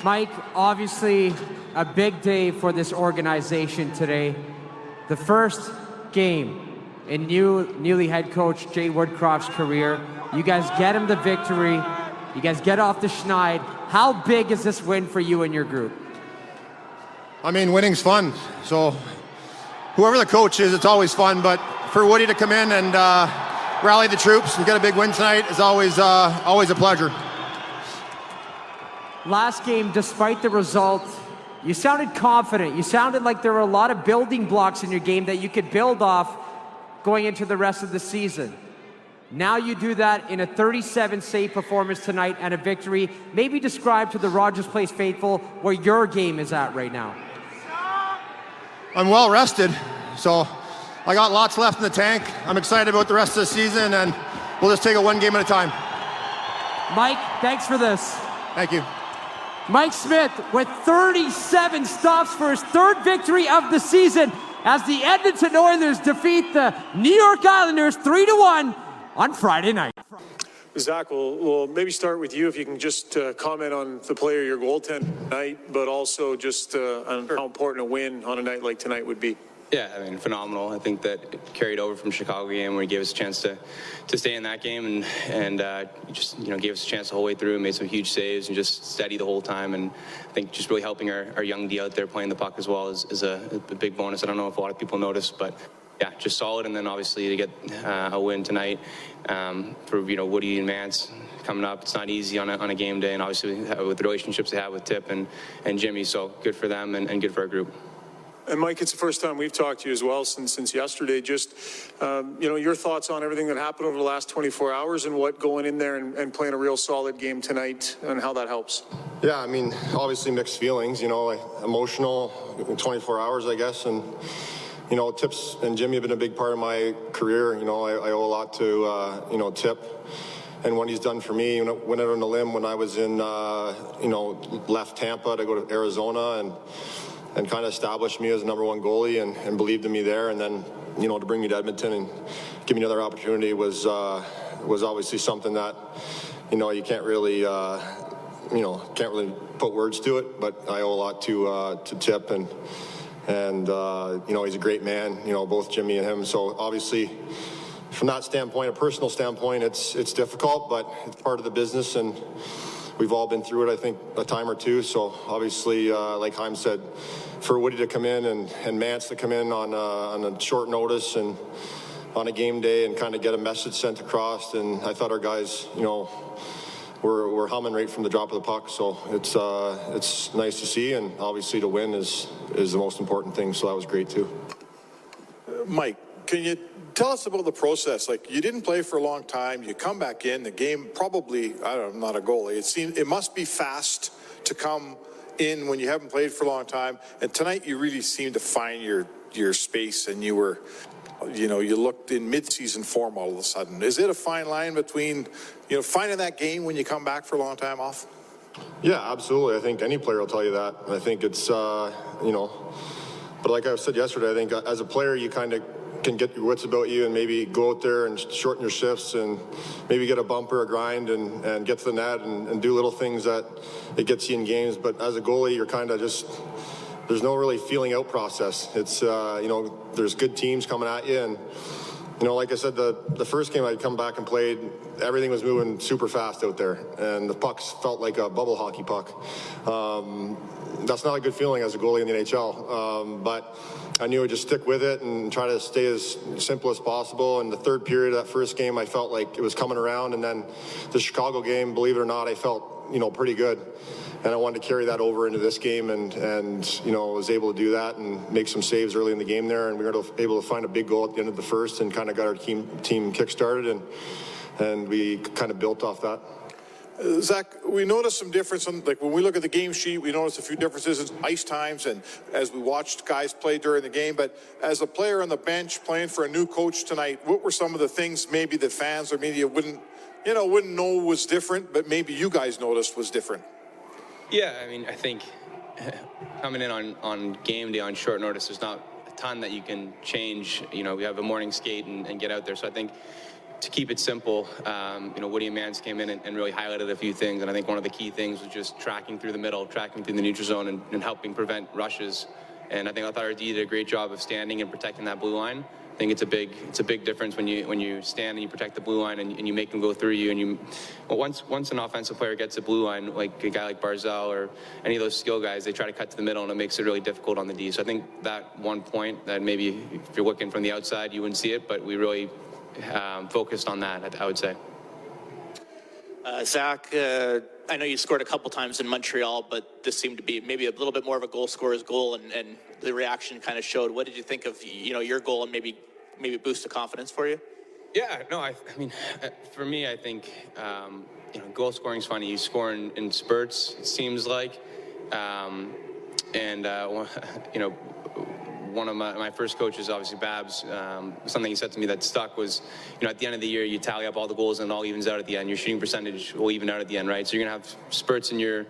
Mike, obviously a big day for this organization today. The first game in newly head coach Jay Woodcroft's career. You guys get him the victory. You guys get off the schneid. How big is this win for you and your group? I mean, winning's fun. So whoever the coach is, it's always fun. But for Woody to come in and rally the troops and get a big win tonight is always a pleasure. Last game, despite the result, you sounded confident. You sounded like there were a lot of building blocks in your game that you could build off going into the rest of the season. Now you do that in a 37-save performance tonight and a victory. Maybe describe to the Rogers Place faithful where your game is at right now. I'm well rested, so I got lots left in the tank. I'm excited about the rest of the season, and we'll just take it one game at a time. Mike, thanks for this. Thank you. Mike Smith with 37 stops for his third victory of the season as the Edmonton Oilers defeat the New York Islanders 3-1 on Friday night. Zach, we'll maybe start with you if you can just comment on the player, your goaltender tonight, but also just on how important a win on a night like tonight would be. Yeah, I mean, phenomenal. I think that it carried over from Chicago game where he gave us a chance to stay in that game and just, gave us a chance the whole way through, made some huge saves and just steady the whole time. And I think just really helping our young D out there playing the puck as well is a big bonus. I don't know if a lot of people noticed, but yeah, just solid. And then obviously to get a win tonight for, Woody and Mance coming up. It's not easy on a game day, and obviously with the relationships they have with Tip and Jimmy. So good for them and good for our group. And Mike, it's the first time we've talked to you as well since yesterday. Just, your thoughts on everything that happened over the last 24 hours and what going in there and playing a real solid game tonight and how that helps. Yeah, I mean, obviously mixed feelings, emotional 24 hours, I guess. And, Tips and Jimmy have been a big part of my career. I owe a lot to, Tip and what he's done for me. Went out on a limb when I was in, left Tampa to go to Arizona and kind of established me as number one goalie and believed in me there. And then, to bring me to Edmonton and give me another opportunity was obviously something that, you can't really, put words to it, but I owe a lot to Tip and he's a great man, both Jimmy and him. So obviously from that standpoint, a personal standpoint, it's difficult, but it's part of the business and we've all been through it, I think, a time or two. So obviously, like Hyman said, for Woody to come in and Mance to come in on a short notice and on a game day and kind of get a message sent across. And I thought our guys, were humming right from the drop of the puck. So it's nice to see. And obviously to win is the most important thing. So that was great too. Mike, can you tell us about the process? Like, you didn't play for a long time. You come back in the game, probably, I'm not a goalie. It must be fast to come in when you haven't played for a long time. And tonight you really seemed to find your space and you were, you looked in mid-season form all of a sudden. Is it a fine line between, finding that game when you come back for a long time off? Yeah, absolutely. I think any player will tell you that. I think it's, but like I said yesterday, I think as a player, you kind of can get your wits about you and maybe go out there and shorten your shifts and maybe get a bump or a grind and get to the net and do little things that it gets you in games. But as a goalie, you're kind of just, there's no really feeling out process. It's, there's good teams coming at you. And, like I said, the first game I'd come back and played, everything was moving super fast out there. And the pucks felt like a bubble hockey puck. That's not a good feeling as a goalie in the NHL. But I knew I'd just stick with it and try to stay as simple as possible. And the third period of that first game, I felt like it was coming around. And then the Chicago game, believe it or not, I felt, pretty good. And I wanted to carry that over into this game and was able to do that and make some saves early in the game there. And we were able to find a big goal at the end of the first and kind of got our team kick-started and we kind of built off that. Zach, we noticed some difference when we look at the game sheet, we noticed a few differences in ice times and as we watched guys play during the game. But as a player on the bench playing for a new coach tonight, what were some of the things maybe the fans or media wouldn't know was different, but maybe you guys noticed was different? Yeah, I mean, I think coming in on game day on short notice, there's not a ton that you can change. We have a morning skate and get out there. So I think to keep it simple, Woody and Mans came in and really highlighted a few things, and I think one of the key things was just tracking through the middle, tracking through the neutral zone, and helping prevent rushes. And I thought our D did a great job of standing and protecting that blue line. I think it's a big difference when you stand and you protect the blue line and you make them go through you. And once an offensive player gets a blue line, like a guy like Barzal or any of those skill guys, they try to cut to the middle, and it makes it really difficult on the D. So I think that one point that maybe if you're looking from the outside, you wouldn't see it, but we really focused on that, I would say. Zach, I know you scored a couple times in Montreal, but this seemed to be maybe a little bit more of a goal scorer's goal, and the reaction kind of showed. What did you think of your goal, and maybe boost the confidence for you? Yeah, no, I mean, for me, I think goal scoring is funny. You score in spurts, it seems like, one of my first coaches, obviously Babs, something he said to me that stuck was, at the end of the year, you tally up all the goals and it all evens out at the end. Your shooting percentage will even out at the end, right? So you're gonna have spurts in your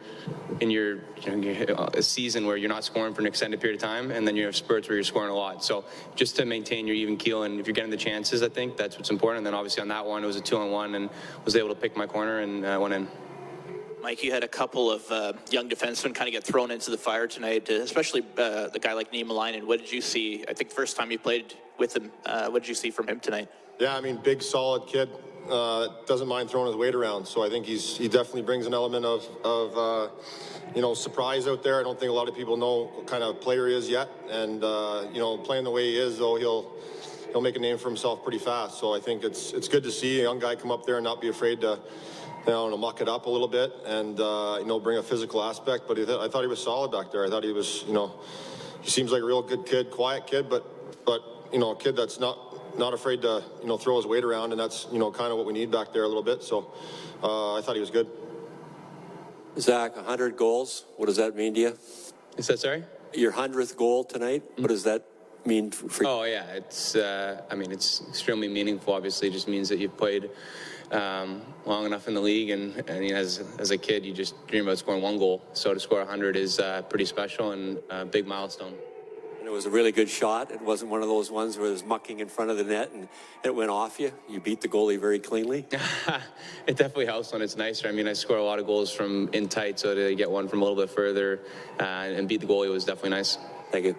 a season where you're not scoring for an extended period of time, and then you have spurts where you're scoring a lot. So just to maintain your even keel, and if you're getting the chances, I think that's what's important. And then obviously on that one, it was a 2-on-1, and was able to pick my corner and went in. Mike, you had a couple of young defensemen kind of get thrown into the fire tonight, especially the guy like Niemelainen. What did you see? I think the first time you played with him, what did you see from him tonight? Yeah, I mean, big, solid kid. Doesn't mind throwing his weight around. So I think he definitely brings an element of surprise out there. I don't think a lot of people know what kind of player he is yet. And, playing the way he is, though, he'll make a name for himself pretty fast. So I think it's good to see a young guy come up there and not be afraid to muck it up a little bit and, bring a physical aspect. But I thought he was solid back there. I thought he was, he seems like a real good kid, quiet kid, but a kid that's not afraid to, throw his weight around. And that's, kind of what we need back there a little bit. So I thought he was good. Zach, 100 goals. What does that mean to you? Is that, sorry? Your 100th goal tonight. What does that mean for you? Oh, yeah. It's, it's extremely meaningful. Obviously, it just means that you've played long enough in the league, and as a kid, you just dream about scoring one goal. So to score 100 is pretty special and a big milestone. And it was a really good shot. It wasn't one of those ones where it was mucking in front of the net and it went off you. You beat the goalie very cleanly. It definitely helps when it's nicer. I mean, I score a lot of goals from in tight, so to get one from a little bit further and beat the goalie was definitely nice. Thank you.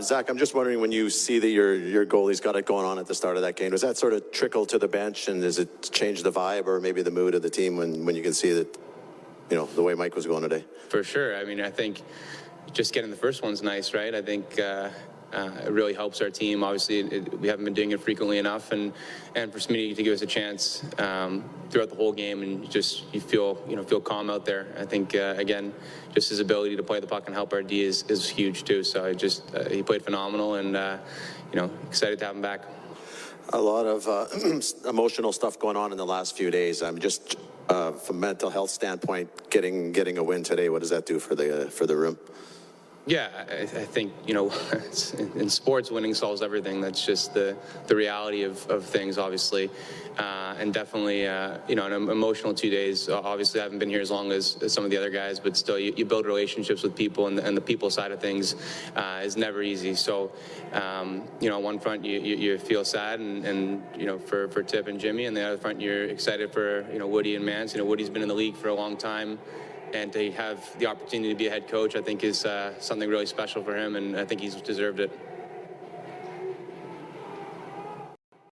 Zach, I'm just wondering, when you see that your goalie's got it going on at the start of that game, does that sort of trickle to the bench, and does it change the vibe or maybe the mood of the team when you can see that, the way Mike was going today? For sure. I mean, I think just getting the first one's nice, right? I think it really helps our team. Obviously, we haven't been doing it frequently enough, and for Smitty to give us a chance throughout the whole game, and you feel calm out there. I think again, just his ability to play the puck and help our D is huge too. So he played phenomenal, and excited to have him back. A lot of emotional stuff going on in the last few days. I'm just from a mental health standpoint, getting a win today. What does that do for the room? Yeah, I think, in sports, winning solves everything. That's just the reality of things, obviously. And definitely, an emotional 2 days. Obviously, I haven't been here as long as some of the other guys, but still, you build relationships with people, and the people side of things is never easy. So, on one front, you feel sad, and for Tip and Jimmy, and the other front, you're excited for, Woody and Mans. Woody's been in the league for a long time. And to have the opportunity to be a head coach, I think is something really special for him, and I think he's deserved it.